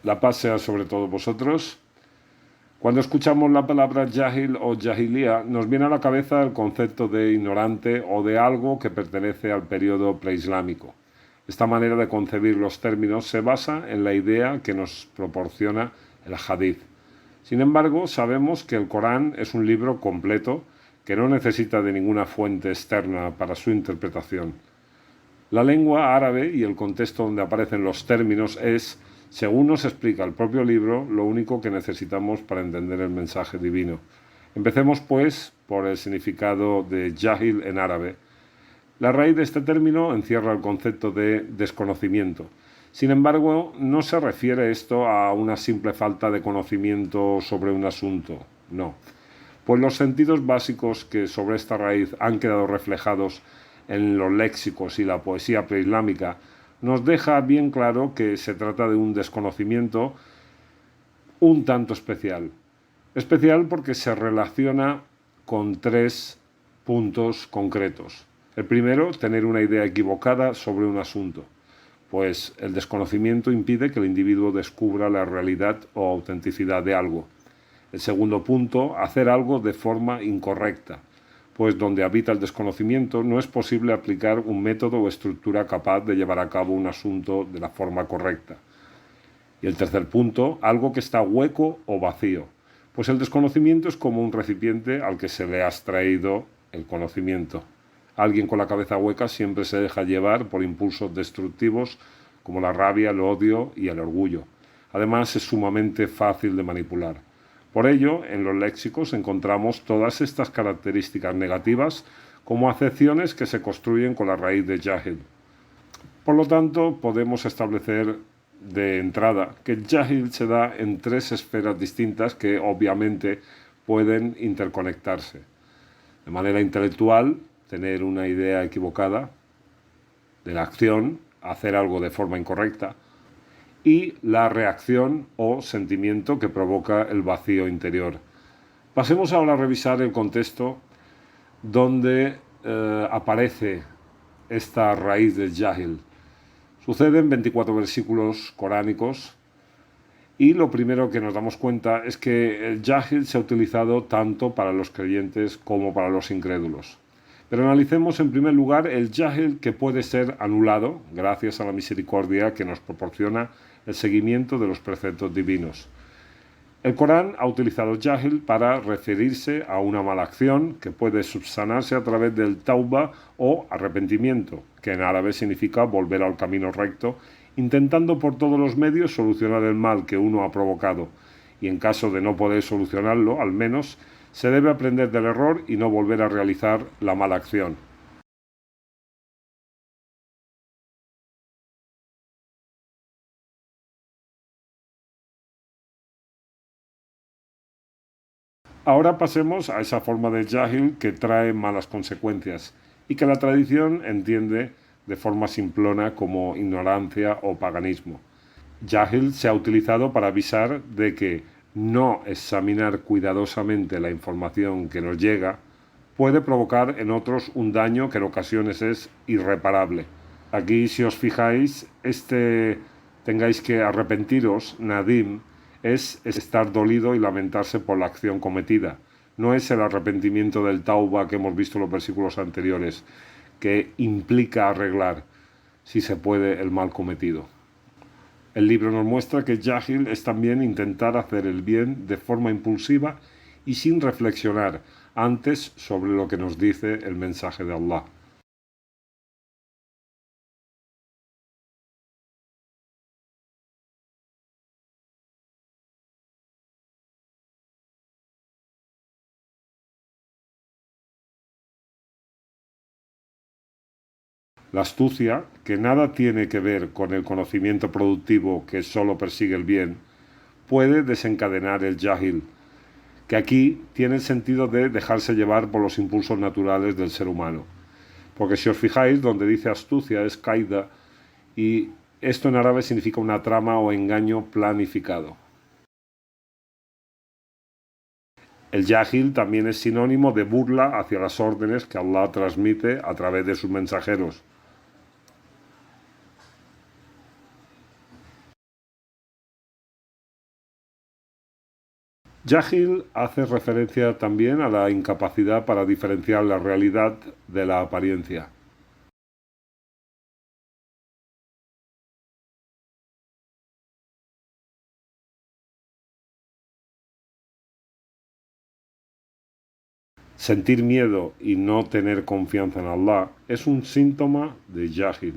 La paz sea sobre todos vosotros. Cuando escuchamos la palabra jahil o jahilía, nos viene a la cabeza el concepto de ignorante o de algo que pertenece al periodo preislámico. Esta manera de concebir los términos se basa en la idea que nos proporciona el hadith. Sin embargo, sabemos que el Corán es un libro completo que no necesita de ninguna fuente externa para su interpretación. La lengua árabe y el contexto donde aparecen los términos es, según nos explica el propio libro, lo único que necesitamos para entender el mensaje divino. Empecemos, pues, por el significado de jahil en árabe. La raíz de este término encierra el concepto de desconocimiento. Sin embargo, no se refiere esto a una simple falta de conocimiento sobre un asunto, no. Pues los sentidos básicos que sobre esta raíz han quedado reflejados en los léxicos y la poesía preislámica nos deja bien claro que se trata de un desconocimiento un tanto especial. Especial porque se relaciona con tres puntos concretos. El primero, tener una idea equivocada sobre un asunto, pues el desconocimiento impide que el individuo descubra la realidad o autenticidad de algo. El segundo punto, hacer algo de forma incorrecta, pues donde habita el desconocimiento no es posible aplicar un método o estructura capaz de llevar a cabo un asunto de la forma correcta. Y el tercer punto, algo que está hueco o vacío, pues el desconocimiento es como un recipiente al que se le ha extraído el conocimiento. Alguien con la cabeza hueca siempre se deja llevar por impulsos destructivos como la rabia, el odio y el orgullo. Además, es sumamente fácil de manipular. Por ello, en los léxicos encontramos todas estas características negativas como acepciones que se construyen con la raíz de jahil. Por lo tanto, podemos establecer de entrada que el jahil se da en tres esferas distintas que obviamente pueden interconectarse. De manera intelectual, tener una idea equivocada de la acción, hacer algo de forma incorrecta, y la reacción o sentimiento que provoca el vacío interior. Pasemos ahora a revisar el contexto donde aparece esta raíz del jahil. Suceden 24 versículos coránicos y lo primero que nos damos cuenta es que el jahil se ha utilizado tanto para los creyentes como para los incrédulos. Pero analicemos en primer lugar el jahil que puede ser anulado gracias a la misericordia que nos proporciona el seguimiento de los preceptos divinos. El Corán ha utilizado jahil para referirse a una mala acción que puede subsanarse a través del tauba o arrepentimiento, que en árabe significa volver al camino recto, intentando por todos los medios solucionar el mal que uno ha provocado, y en caso de no poder solucionarlo, al menos, se debe aprender del error y no volver a realizar la mala acción. Ahora pasemos a esa forma de jahil que trae malas consecuencias y que la tradición entiende de forma simplona como ignorancia o paganismo. Jahil se ha utilizado para avisar de que no examinar cuidadosamente la información que nos llega puede provocar en otros un daño que en ocasiones es irreparable. Aquí, si os fijáis, tengáis que arrepentiros, nadim, es estar dolido y lamentarse por la acción cometida. No es el arrepentimiento del tauba que hemos visto en los versículos anteriores, que implica arreglar, si se puede, el mal cometido. El libro nos muestra que jahil es también intentar hacer el bien de forma impulsiva y sin reflexionar antes sobre lo que nos dice el mensaje de Allah. La astucia, que nada tiene que ver con el conocimiento productivo que solo persigue el bien, puede desencadenar el jahil, que aquí tiene el sentido de dejarse llevar por los impulsos naturales del ser humano. Porque si os fijáis, donde dice astucia es kaida, y esto en árabe significa una trama o engaño planificado. El jahil también es sinónimo de burla hacia las órdenes que Allah transmite a través de sus mensajeros. Yahil hace referencia también a la incapacidad para diferenciar la realidad de la apariencia. Sentir miedo y no tener confianza en Allah es un síntoma de Yahil.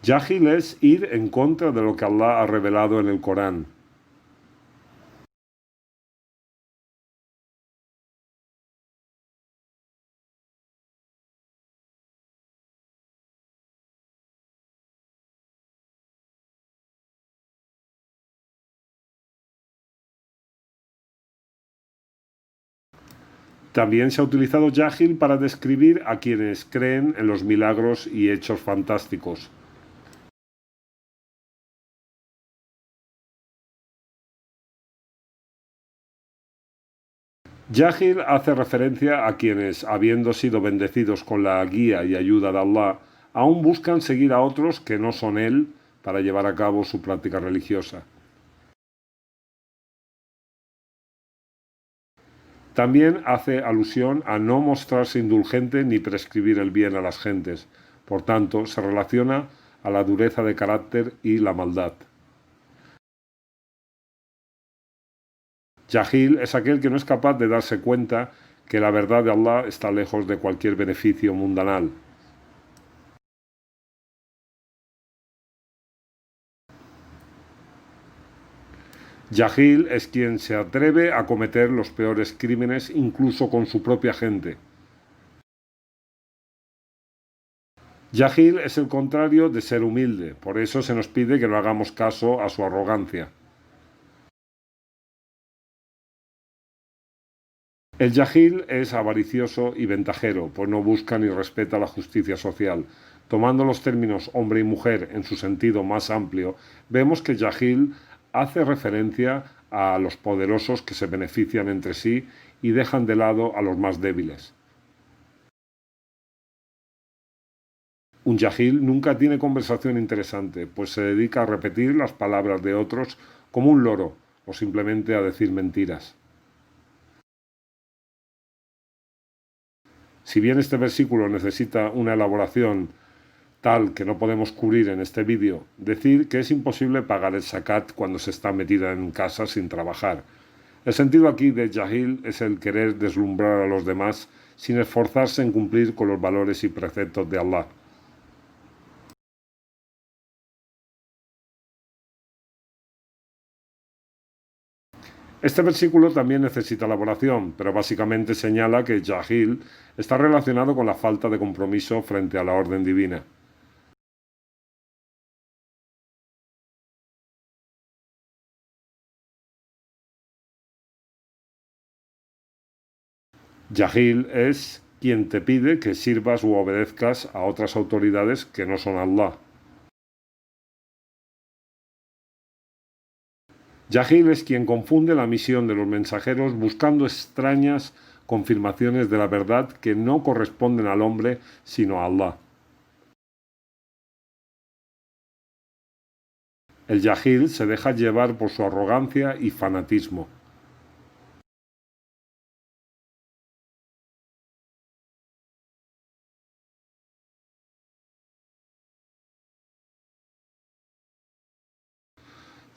Yahil es ir en contra de lo que Allah ha revelado en el Corán. También se ha utilizado Yahil para describir a quienes creen en los milagros y hechos fantásticos. Yahil hace referencia a quienes, habiendo sido bendecidos con la guía y ayuda de Allah, aún buscan seguir a otros que no son Él para llevar a cabo su práctica religiosa. También hace alusión a no mostrarse indulgente ni prescribir el bien a las gentes. Por tanto, se relaciona a la dureza de carácter y la maldad. Yahil es aquel que no es capaz de darse cuenta que la verdad de Allah está lejos de cualquier beneficio mundanal. Yahil es quien se atreve a cometer los peores crímenes incluso con su propia gente. Yahil es el contrario de ser humilde, por eso se nos pide que no hagamos caso a su arrogancia. El yahil es avaricioso y ventajero, pues no busca ni respeta la justicia social. Tomando los términos hombre y mujer en su sentido más amplio, vemos que yahil hace referencia a los poderosos que se benefician entre sí y dejan de lado a los más débiles. Un yahil nunca tiene conversación interesante, pues se dedica a repetir las palabras de otros como un loro o simplemente a decir mentiras. Si bien este versículo necesita una elaboración tal que no podemos cubrir en este vídeo, decir que es imposible pagar el zakat cuando se está metida en casa sin trabajar. El sentido aquí de yahil es el querer deslumbrar a los demás sin esforzarse en cumplir con los valores y preceptos de Allah. Este versículo también necesita elaboración, pero básicamente señala que yahil está relacionado con la falta de compromiso frente a la orden divina. Yahil es quien te pide que sirvas u obedezcas a otras autoridades que no son Allah. Yahil es quien confunde la misión de los mensajeros buscando extrañas confirmaciones de la verdad que no corresponden al hombre sino a Allah. El yahil se deja llevar por su arrogancia y fanatismo.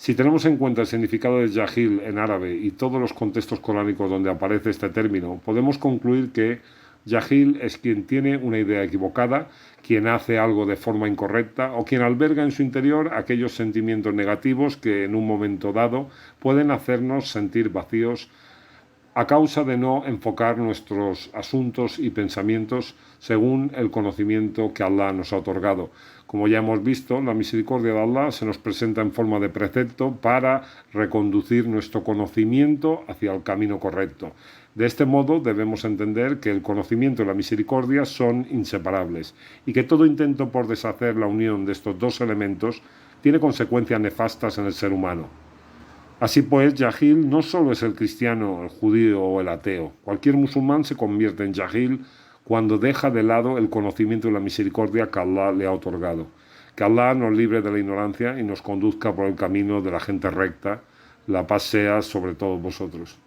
Si tenemos en cuenta el significado de yahil en árabe y todos los contextos coránicos donde aparece este término, podemos concluir que yahil es quien tiene una idea equivocada, quien hace algo de forma incorrecta o quien alberga en su interior aquellos sentimientos negativos que en un momento dado pueden hacernos sentir vacíos a causa de no enfocar nuestros asuntos y pensamientos según el conocimiento que Allah nos ha otorgado. Como ya hemos visto, la misericordia de Allah se nos presenta en forma de precepto para reconducir nuestro conocimiento hacia el camino correcto. De este modo debemos entender que el conocimiento y la misericordia son inseparables y que todo intento por deshacer la unión de estos dos elementos tiene consecuencias nefastas en el ser humano. Así pues, Jahil no solo es el cristiano, el judío o el ateo. Cualquier musulmán se convierte en Jahil cuando deja de lado el conocimiento y la misericordia que Allah le ha otorgado. Que Allah nos libre de la ignorancia y nos conduzca por el camino de la gente recta. La paz sea sobre todos vosotros.